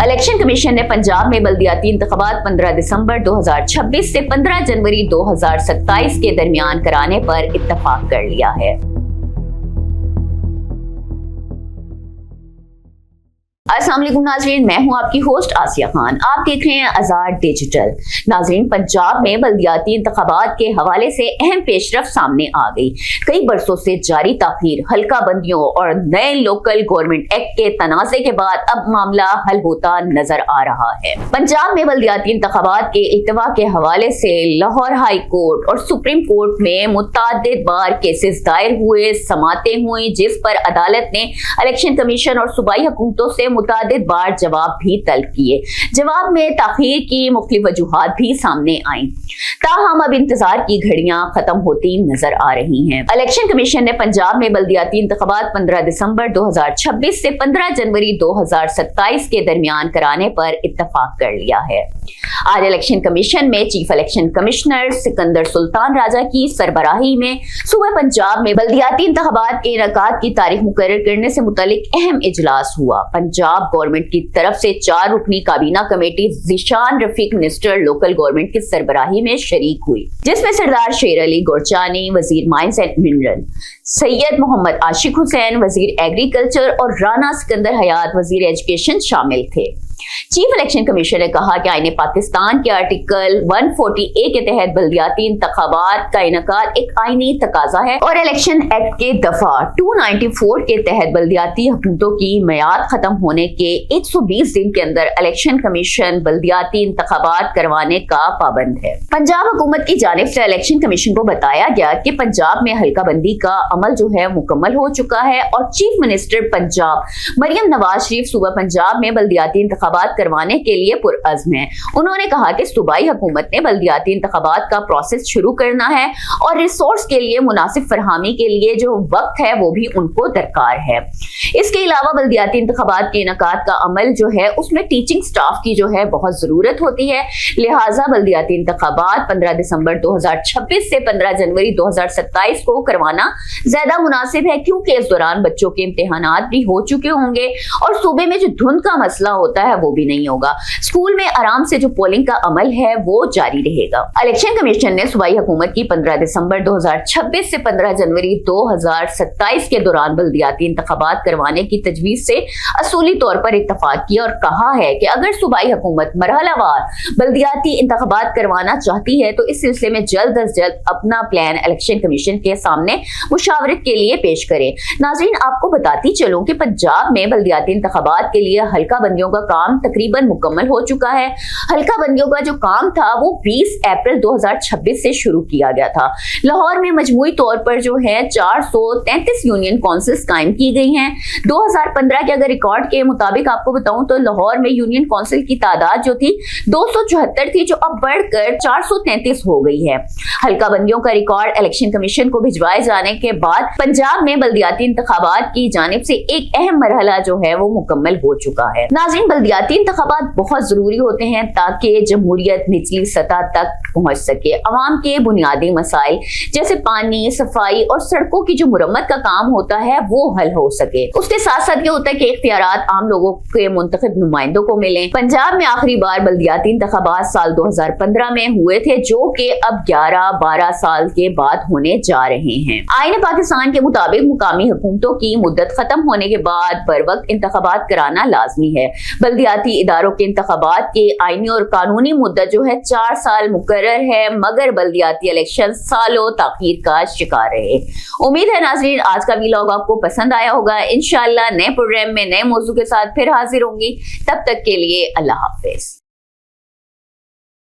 Election commission ने पंजाब में बल्दियाती इंतखाबात 15 दिसंबर 2026 से 15 जनवरी 2027 के दरमियान कराने पर इत्तफाक कर लिया है। अस्सलाम वालेकुम नाज़रीन, मैं हूं आपकी होस्ट आसिया खान। आप देख रहे हैं आजाद डिजिटल। नाज़रीन, पंजाब में बल्दियाती इंतखाबात के हवाले से अहम पेशरफ्त सामने आ गई। कई बरसों से जारी ताखीर, हल्का बंदियों और नए लोकल गवर्नमेंट एक्ट के तनाज़े के बाद अब मामला हल होता नजर आ रहा है। पंजाब में बल्दियाती इंतखाबात के इल्तवा के हवाले से लाहौर हाई कोर्ट और सुप्रीम कोर्ट में मुतअद्दिद बार केसेस दायर हुए, समातें हुई, जिस पर अदालत ने इलेक्शन कमीशन और सूबाई हुकूमतों से मुतअद्दिद बार जवाब भी तलब किए। जवाब में ताखीर की मुख्तलिफ वजूहात भी सामने आई। ताहम अब इंतजार की घड़ियां खत्म होती नजर आ रही हैं। इलेक्शन कमीशन ने पंजाब में बल्दियाती इंतखाबात 15 दिसंबर 2026 से 15 जनवरी 2027 के दरमियान कराने पर इत्तफाक कर लिया है। आज इलेक्शन कमीशन में chief election commissioner Sikandar Sultan Raja की सरबराही में सूबे पंजाब में बल्दियाती इंतखाबात के इनेकाद की तारीख मुकर्रर करने से मुतालिक अहम इजलास हुआ। पंजाब गवर्नमेंट की तरफ से 4 रुकनी काबीना committee Zeeshan Rafiq minister local government की सरबराही में शरीक हुई, जिसमें सरदार शेर अली गोरचानी वजीर mines and mineral, Syed Mohammad Ashiq Hussain वजीर एग्रीकल्चर और राना सिकंदर हयात वजीर एजुकेशन शामिल थे। चीफ इलेक्शन कमीशन ने कहा कि आईने पाकिस्तान के आर्टिकल 140A के तहत बल्दियाती इंतखाबात का इनेकाद एक आईनी तकाजा है और इलेक्शन एक्ट के दफा 294 के तहत बल्दियाती हुकूमतों की मियाद खत्म होने के 120 दिन के अंदर इलेक्शन कमीशन बल्दियाती इंतखाबात करवाने का पाबंद है। पंजाब हुकूमत की जानिब से इलेक्शन कमीशन को बताया गया कि पंजाब में हल्का बंदी का अमल जो है मुकम्मल हो चुका है और चीफ मिनिस्टर पंजाब मरियम नवाज शरीफ सूबा पंजाब में बल्दियाती इंतखाबात करवाने के लिए पुरअज़्म है। उन्होंने कहा कि सूबाई हुकूमत ने बल्दियाती इंतखाबात का प्रोसेस शुरू करना है और रिसोर्स के लिए मुनासिब फरहामी के लिए जो वक्त है वो भी उनको दरकार है। इसके अलावा बल्दियाती इंतखाबात के इनेकाद का अमल जो है उसमें टीचिंग स्टाफ की जो है बहुत जरूरत होती है। लिहाजा बल्दियाती इंतखाबात 15 दिसंबर 2026 से 15 जनवरी 2027 को करवाना ज्यादा मुनासिब है, क्योंकि इस दौरान बच्चों के इम्तिहानात भी हो चुके होंगे और सूबे में जो धुंध का मसला होता है वो भी नहीं होगा। स्कूल में आराम से जो पोलिंग का अमल है वो जारी रहेगा। इलेक्शन कमीशन ने सूबाई हुकूमत की 15 दिसंबर 2026 से 15 जनवरी 2027 के दौरान बल्दियाती इंतखाबात करवाने की तजवीज से असूली तौर पर इत्तफाक किया और कहा है कि अगर सूबाई हुकूमत मरहलावार बल्दियाती इंतखाबात करवाना चाहती है तो इस सिलसिले में जल्द अज जल्द अपना प्लान इलेक्शन कमीशन के सामने मुशावरत के लिए पेश करे। नाज़रीन, आपको बताती चलूं कि पंजाब में बल्दियाती इंतखाबात के लिए हल्का बंदियों का काम तकरीबन मुकम्मल हो चुका है। हल्का बंदियों का जो काम था वो 20 अप्रैल 2026 से शुरू किया गया था। लाहौर में मजमूई तौर पर जो है 433 यूनियन काउंसिल्स कायम की गई हैं। 2015 के अगर रिकॉर्ड के मुताबिक आपको बताऊं तो लाहौर में यूनियन काउंसिल की तादाद जो थी 274 थी, जो अब बढ़कर 433 हो गई है। हल्का बंदियों का रिकॉर्ड इलेक्शन कमीशन को भिजवाए जाने के बाद पंजाब में बल्दियाती इंतखाबात की जानिब से एक अहम मरहला जो है वो मुकम्मल हो चुका है। नाज़रीन, बल्दियाती इंतखाबात बहुत जरूरी होते हैं ताकि जमहूरियत निचली सतह तक पहुंच सके। अवाम के बुनियादी मसाइल जैसे पानी, सफाई और सड़कों की जो मुरम्मत का काम होता है वो हल हो सके। उसके साथ साथ ये होता है कि इख्तियारात आम लोगों के मुंतखब नुमाइंदों को मिले। पंजाब में आखिरी बार बल्दियाती इंतखाबात साल 2015 में हुए थे, जो कि अब 11-12 साल के बाद होने जा रहे हैं। आईने पाकिस्तान के मुताबिक मुकामी हुकूमतों की मुद्दत खत्म होने के बाद बर वक्त इंतखाबात कराना लाजमी है। बल्दियाती इदारों के इंतखाबात के आईनी और कानूनी मुद्दत जो है 4 साल मुकर्रर है, मगर बल्दियाती इलेक्शन सालों ताखीर का शिकार रहे। उम्मीद है नाज़रीन आज का व्लॉग आपको पसंद आया होगा। इंशाअल्लाह नए प्रोग्राम में नए मौजू के साथ फिर हाजिर होंगी। तब तक के लिए अल्लाह हाफिज।